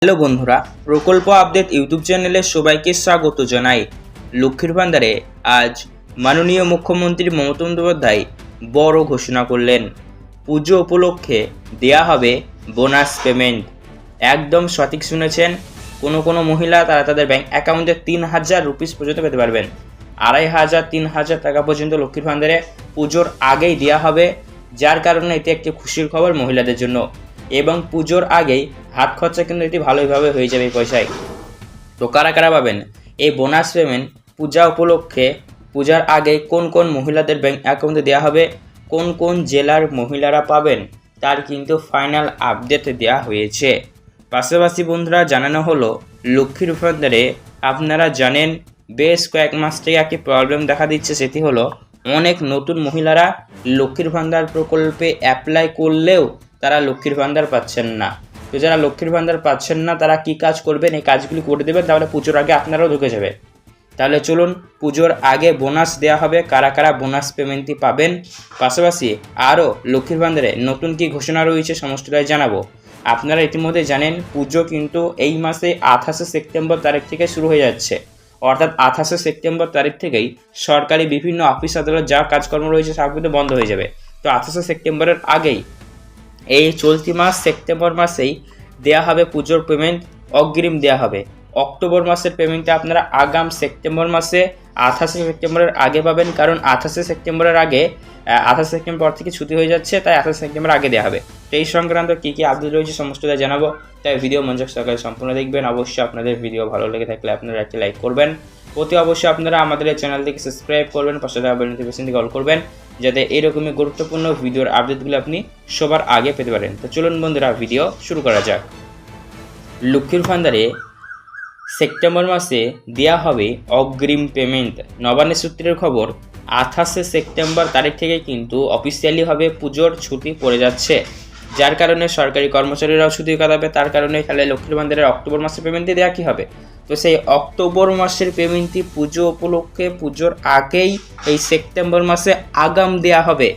Hello বন্ধুরা, প্রকল্প update YouTube চ্যানেলে সবাইকে স্বাগত জানাই। লক্ষ্মীর ভান্ডারে আজ মাননীয় মুখ্যমন্ত্রী মমতা বন্দ্যোপাধ্যায় বড় ঘোষণা করলেন। পুজো উপলক্ষে দেয়া হবে বোনাস পেমেন্ট। একদম সঠিক শুনেছেন। কোনো মহিলা তারা তাদের ব্যাংক অ্যাকাউন্টে ৩,০০০ রুপিস পর্যন্ত পেতে পারবেন। ২,৫০০ ৩,০০০ টাকা পর্যন্ত লক্ষ্মীর ভান্ডারে পুজোর আগেই দেওয়া হবে, যার কারণে এটি একটি খুশির খবর মহিলাদের জন্য। এবং পুজোর আগেই হাত খরচা কিন্তু এটি ভালোইভাবে হয়ে যাবে এই পয়সায়। তো কারা কারা পাবেন এই বোনাস পেমেন্ট পূজা উপলক্ষে? পূজার আগে কোন মহিলাদের ব্যাংক অ্যাকাউন্টে দেওয়া হবে, কোন জেলার মহিলারা পাবেন, তার কিন্তু ফাইনাল আপডেট দেওয়া হয়েছে। পাশাপাশি বন্ধুরা জানানো হলো, লক্ষ্মীর ভান্ডারে আপনারা জানেন বেশ কয়েক মাস থেকে একটি প্রবলেম দেখা দিচ্ছে, সেটি হলো অনেক নতুন মহিলারা লক্ষ্মীর ভান্ডার প্রকল্পে অ্যাপ্লাই করলেও তারা লক্ষ্মীর ভান্ডার পাচ্ছেন না। তো যারা লক্ষ্মীর ভান্ডার পাচ্ছেন না তারা কি কাজ করবেন, এই কাজগুলি করে দেবেন, তাহলে পুজোর আগে আপনারাও ঢুকে যাবে। তাহলে চলুন, পুজোর আগে বোনাস দেওয়া হবে, কারা কারা বোনাস পেমেন্টটি পাবেন। পাশাপাশি আরও লক্ষ্মীর ভান্ডারে নতুন কি ঘোষণা রয়েছে সমস্তটাই জানাবো। আপনারা ইতিমধ্যে জানেন পুজো কিন্তু এই মাসে 28শে সেপ্টেম্বর তারিখ থেকে শুরু হয়ে যাচ্ছে। অর্থাৎ 28শে সেপ্টেম্বর তারিখ থেকেই সরকারি বিভিন্ন অফিস আদালত যা কাজকর্ম রয়েছে সব কিন্তু বন্ধ হয়ে যাবে। তো 28শে সেপ্টেম্বরের আগেই এই চলতি মাস সেপ্টেম্বর মাসেই দেয়া হবে পুজোর পেমেন্ট, অগ্রিম দেয়া হবে। অক্টোবর মাসের পেমেন্টটা আপনারা আগাম সেপ্টেম্বর মাসে 28শে সেপ্টেম্বরের আগে পাবেন, কারণ 28শে সেপ্টেম্বরের আগে 28 সেপ্টেম্বর পর থেকে ছুটি হয়ে যাচ্ছে, তাই 28 সেপ্টেম্বর আগে দেওয়া হবে। তো এই সংক্রান্ত কী কী আপডেট রয়েছে সমস্তটা জানাবো, তাই ভিডিও মনোযোগ সহকারে সম্পূর্ণ দেখবেন। অবশ্যই আপনাদের ভিডিও ভালো লেগে থাকলে আপনারা একটি লাইক করবেন। অতি অবশ্যই আপনারা আমাদের এই চ্যানেলটিকে সাবস্ক্রাইব করবেন, পাশে থাকা বেল নোটিফিকেশনটি অল করবেন, যাতে এরকমই গুরুত্বপূর্ণ ভিডিওর আপডেটগুলো আপনি সবার আগে পেতে পারেন। তো চলুন বন্ধুরা, ভিডিও শুরু করা যাক। লক্ষ্মীর ভান্ডারে সেপ্টেম্বর মাসে দেওয়া হবে অগ্রিম পেমেন্ট। নবান্ন সূত্রের খবর, 28শে সেপ্টেম্বর তারিখ থেকে কিন্তু অফিসিয়ালি হবে পুজোর ছুটি পড়ে যাচ্ছে, যার কারণে সরকারি কর্মচারীরাও ছুটি কাটাবে। তার কারণে তাহলে লক্ষ্মীর ভান্ডারের অক্টোবর মাসের পেমেন্টটি দেওয়া কী হবে? তো সেই অক্টোবর মাসের পেমেন্টটি পুজো উপলক্ষে পুজোর আগেই এই সেপ্টেম্বর মাসে আগাম দেওয়া হবে।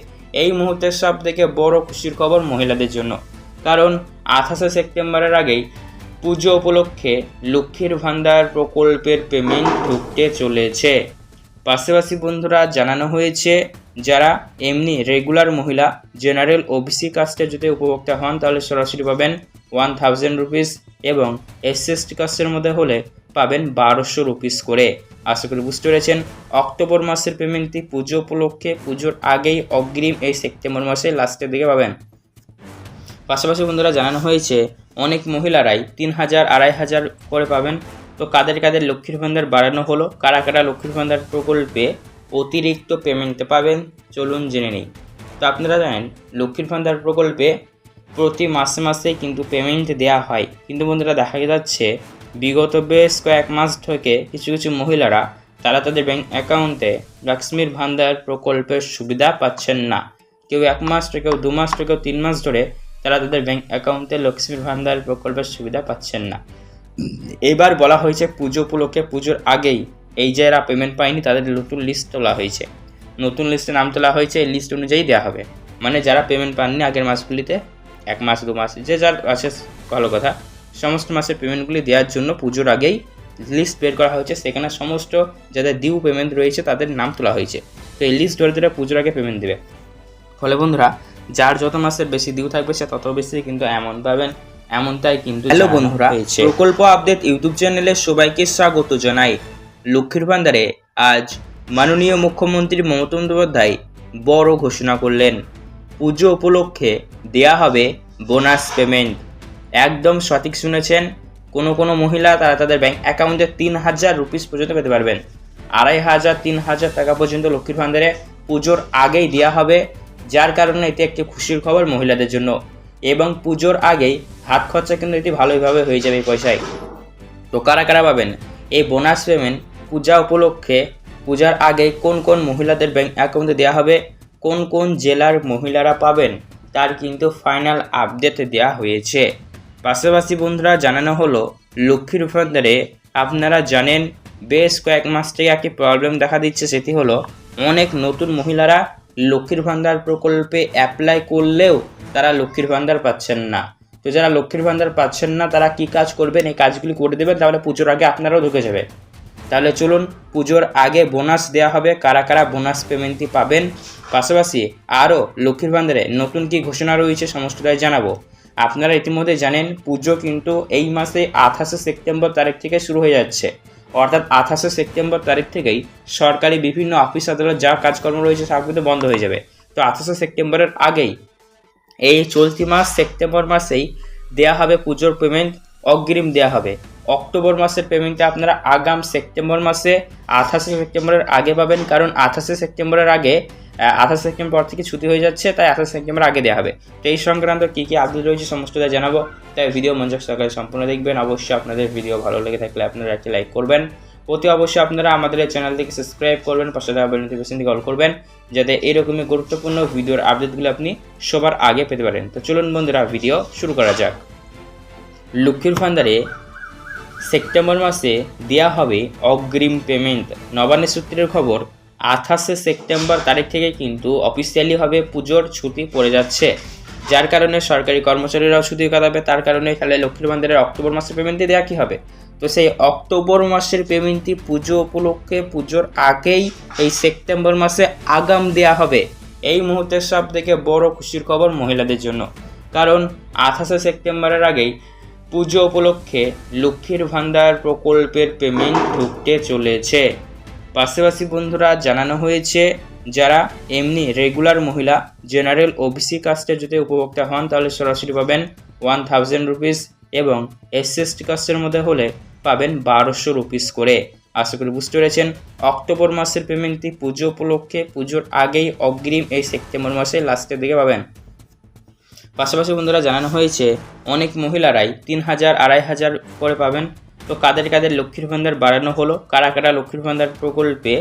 এই মুহূর্তের সব থেকে বড় খুশির খবর মহিলাদের জন্য, কারণ 28শে সেপ্টেম্বরের আগেই পুজো উপলক্ষে লক্ষ্মীর ভান্ডার প্রকল্পের পেমেন্ট ঢুকতে চলেছে। পাশাপাশি বন্ধুরা জানানো হয়েছে, যারা এমনি রেগুলার মহিলা জেনারেল ওবিসি কাস্টের যদি উপভোক্তা হন তাহলে সরাসরি পাবেন 1000 রুপিস, এবং এসসি কাস্টের মধ্যে হলে পাবেন 1200 রুপিস করে। আশা করি বুঝতে পেরেছেন। অক্টোবর মাসের পেমেন্টটি পুজো উপলক্ষে পুজোর আগেই অগ্রিম এই সেপ্টেম্বর মাসে লাস্টের দিকে পাবেন। পাশাপাশি বন্ধুরা জানানো হয়েছে, অনেক মহিলারাই 3000 2500 করে পাবেন। তো কাদের লক্ষ্মীর ভান্ডার বাড়ানো হলো, কারা কারা লক্ষ্মীর ভান্ডার প্রকল্পে অতিরিক্ত পেমেন্ট পাবেন, চলুন জেনে নিই। তো আপনারা জানেন লক্ষ্মীর ভান্ডার প্রকল্পে প্রতি মাসে কিন্তু পেমেন্ট দেওয়া হয়, কিন্তু বন্ধুরা দেখা যাচ্ছে বিগত বেশ কয়েক মাস থেকে কিছু মহিলারা তারা তাদের ব্যাংক অ্যাকাউন্টে লক্ষ্মীর ভান্ডার প্রকল্পের সুবিধা পাচ্ছেন না। কেউ 1 মাস, কেউ 2 মাস, কেউ 3 মাস ধরে তারা তাদের ব্যাংক অ্যাকাউন্টে লক্ষ্মীর ভান্ডার প্রকল্পের সুবিধা পাচ্ছেন না। এবার বলা হয়েছে পুজো উপলক্ষে পুজোর আগেই এই যারা পেমেন্ট পায়নি তাদের নতুন লিস্ট তোলা হয়েছে, নতুন লিস্টে নাম তোলা হয়েছে। এই লিস্ট অনুযায়ী দেওয়া হবে, মানে যারা পেমেন্ট পাননি আগের মাসগুলিতে 1 মাস 2 মাস যে যার আছে ভালো কথা, সমস্ত মাসের পেমেন্টগুলি দেওয়ার জন্য পুজোর আগেই লিস্ট বের করা হয়েছে। সেখানে সমস্ত যাদের ডিউ পেমেন্ট রয়েছে তাদের নাম তোলা হয়েছে। তো এই লিস্ট ধরে পুজোর আগে পেমেন্ট দেবে। ফলে বন্ধুরা যার যত মাসের বেশি ডিউ থাকবে সে তত বেশি কিন্তু অ্যামাউন্ট পাবেন, এমনটাই কিন্তু। হ্যালো বন্ধুরা, প্রকল্প আপডেট ইউটিউব চ্যানেলে সবাইকে স্বাগত জানাই। লক্ষ্মীর ভান্ডারে আজ মাননীয় মুখ্যমন্ত্রী মমতা বন্দ্যোপাধ্যায় বড় ঘোষণা করলেন। পুজো উপলক্ষে দেয়া হবে বোনাস পেমেন্ট। একদম সঠিক শুনেছেন। কোনো মহিলা তারা তাদের ব্যাংক অ্যাকাউন্টে 3000 রুপিস পর্যন্ত পেতে পারবেন। 2500 3000 টাকা পর্যন্ত লক্ষ্মীর ভান্ডারে পুজোর আগেই দেওয়া হবে, যার কারণে এটি একটি খুশির খবর মহিলাদের জন্য। এবং পুজোর আগেই হাত খরচা কিন্তু এটি ভালোইভাবে হয়ে যাবে এই পয়সায়। তো কারা কারা পাবেন এই বোনাস পেমেন্ট পূজা উপলক্ষে? পূজার আগে কোন মহিলাদের ব্যাংক অ্যাকাউন্টে দেওয়া হবে, কোন জেলার মহিলারা পাবেন, তার কিন্তু ফাইনাল আপডেট দেওয়া হয়েছে। পাশাপাশি বন্ধুরা জানানো হলো, লক্ষ্মীর ভান্ডারে আপনারা জানেন বেশ কয়েক মাস থেকে একটি প্রবলেম দেখা দিচ্ছে, সেটি হলো অনেক নতুন মহিলারা লক্ষ্মীর ভান্ডার প্রকল্পে অ্যাপ্লাই করলেও তারা লক্ষ্মীর ভান্ডার পাচ্ছেন না। তো যারা লক্ষ্মীর ভান্ডার পাচ্ছেন না তারা কি কাজ করবেন, এই কাজগুলি করে দেবেন, তাহলে পুজোর আগে আপনারাও ঢুকে যাবে। তাহলে চলুন, পুজোর আগে বোনাস দেওয়া হবে, কারা কারা বোনাস পেমেন্টটি পাবেন, পাশাপাশি আরও লক্ষ্মীর ভান্ডারে নতুন কি ঘোষণা রয়েছে সমস্তটাই জানাবো। আপনারা ইতিমধ্যে জানেন পুজো কিন্তু এই মাসে 28শে সেপ্টেম্বর তারিখ থেকে শুরু হয়ে যাচ্ছে, অর্থাৎ 28শে সেপ্টেম্বর তারিখ থেকেই সরকারি বিভিন্ন অফিস আদালত যা কাজকর্ম রয়েছে সব কিন্তু বন্ধ হয়ে যাবে। তো 28শে সেপ্টেম্বরের আগেই এই চলতি মাস সেপ্টেম্বর মাসেই দেয়া হবে পুজোর পেমেন্ট, অগ্রিম দেয়া হবে। অক্টোবর মাসের পেমেন্টটা আপনারা আগাম সেপ্টেম্বর মাসে 28শে সেপ্টেম্বরের আগে পাবেন, কারণ 28শে সেপ্টেম্বরের আগে 28 সেপ্টেম্বর পর থেকে ছুটি হয়ে যাচ্ছে, তাই 28 সেপ্টেম্বর আগে দেওয়া হবে। তো এই সংক্রান্ত কী কী আপডেট রয়েছে সমস্তটা জানাবো, তাই ভিডিও মনোযোগ সহকারে সম্পূর্ণ দেখবেন। অবশ্যই আপনাদের ভিডিও ভালো লেগে থাকলে আপনারা একটি লাইক করবেন, অতি অবশ্যই আপনারা আমাদের এই চ্যানেলটিকে সাবস্ক্রাইব করবেন, পাশে থাকা বেল নোটিফিকেশনটি অল করবেন, যাতে এরকমই গুরুত্বপূর্ণ ভিডিওর আপডেটগুলো আপনি সবার আগে পেতে পারেন। তো চলুন বন্ধুরা, ভিডিও শুরু করা যাক। লক্ষ্মীর ভান্ডারে সেপ্টেম্বর মাসে দেওয়া হবে অগ্রিম পেমেন্ট। নবান্ন সূত্রের খবর, 28শে সেপ্টেম্বর তারিখ থেকে কিন্তু অফিসিয়ালিভাবে পুজোর ছুটি পড়ে যাচ্ছে, যার কারণে সরকারি কর্মচারীরাও ছুটি কাটাবে। তার কারণে তাহলে লক্ষ্মীর ভান্ডারের অক্টোবর মাসের পেমেন্টটি দেওয়া কী হবে? তো সেই অক্টোবর মাসের পেমেন্টটি পুজো উপলক্ষে পুজোর আগেই এই সেপ্টেম্বর মাসে আগাম দেওয়া হবে। এই মুহূর্তের সব থেকে বড় খুশির খবর মহিলাদের জন্য, কারণ 28শে সেপ্টেম্বরের আগেই পুজো উপলক্ষে লক্ষ্মীর ভান্ডার প্রকল্পের পেমেন্ট ঢুকতে চলেছে। পাশাপাশি বন্ধুরা জানানো হয়েছে, যারা এমনি রেগুলার মহিলা জেনারেল ওবিসি কাস্টের যদি উপভোক্তা হন তাহলে সরাসরি পাবেন 1000 রুপিস, এবং এসসি কাস্টের মধ্যে হলে পাবেন 1200 রুপিস করে। আশা করি বুঝতে পেরেছেন। অক্টোবর মাসের পেমেন্টটি পুজো উপলক্ষে পুজোর আগেই অগ্রিম এই সেপ্টেম্বর মাসে লাস্টের দিকে পাবেন। পাশাপাশি বন্ধুরা জানানো হয়েছে, অনেক মহিলারাই 3000 2500 করে পাবেন। তো কাদের কাদের লক্ষ্মীর ভান্ডার বাড়ানো হলো, কারা কারা লক্ষ্মীর ভান্ডার প্রকল্পে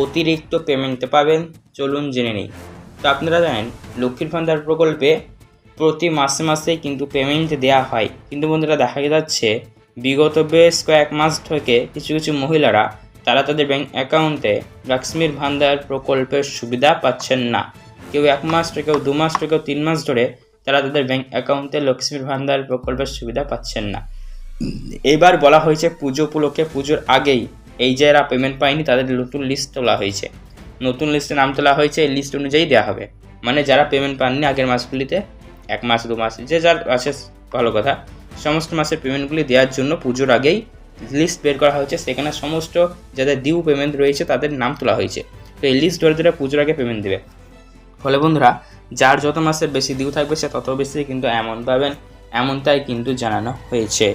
অতিরিক্ত পেমেন্ট পাবেন, চলুন জেনে নিই। তো আপনারা জানেন লক্ষ্মীর ভান্ডার প্রকল্পে প্রতি মাসে মাসে কিন্তু পেমেন্ট দেওয়া হয়, কিন্তু বন্ধুরা দেখা যাচ্ছে বিগত বেশ কয়েক মাস থেকে কিছু কিছু মহিলারা তারা তাদের ব্যাংক অ্যাকাউন্টে লক্ষ্মীর ভান্ডার প্রকল্পের সুবিধা পাচ্ছেন না। কেউ 1 মাস, কেউ 2 মাস, কেউ 3 মাস ধরে তারা তাদের ব্যাংক অ্যাকাউন্টে লক্ষ্মীর ভান্ডার প্রকল্পের সুবিধা পাচ্ছেন না। এবার বলা হয়েছে পুজো উপলক্ষে পুজোর আগেই এই যারা পেমেন্ট পায়নি তাদের নতুন লিস্ট তোলা হয়েছে, নতুন লিস্টে নাম তোলা হয়েছে, এই লিস্ট অনুযায়ী দেওয়া হবে। মানে যারা পেমেন্ট পাননি আগের মাসগুলিতে, 1 মাস 2 মাস যে যার আছে ভালো কথা, সমস্ত মাসের পেমেন্টগুলি দেওয়ার জন্য পুজোর আগেই লিস্ট বের করা হয়েছে, সেখানে সমস্ত যাদের ডিউ পেমেন্ট রয়েছে তাদের নাম তোলা হয়েছে। তো এই লিস্ট ধরে ধরে পুজোর আগে পেমেন্ট দেবে। ফলে বন্ধুরা যার যত মাসের বেশি ডিউ থাকবে সে তত বেশি কিন্তু অ্যামাউন্ট পাবেন, এমনটাই কিন্তু জানানো হয়েছে।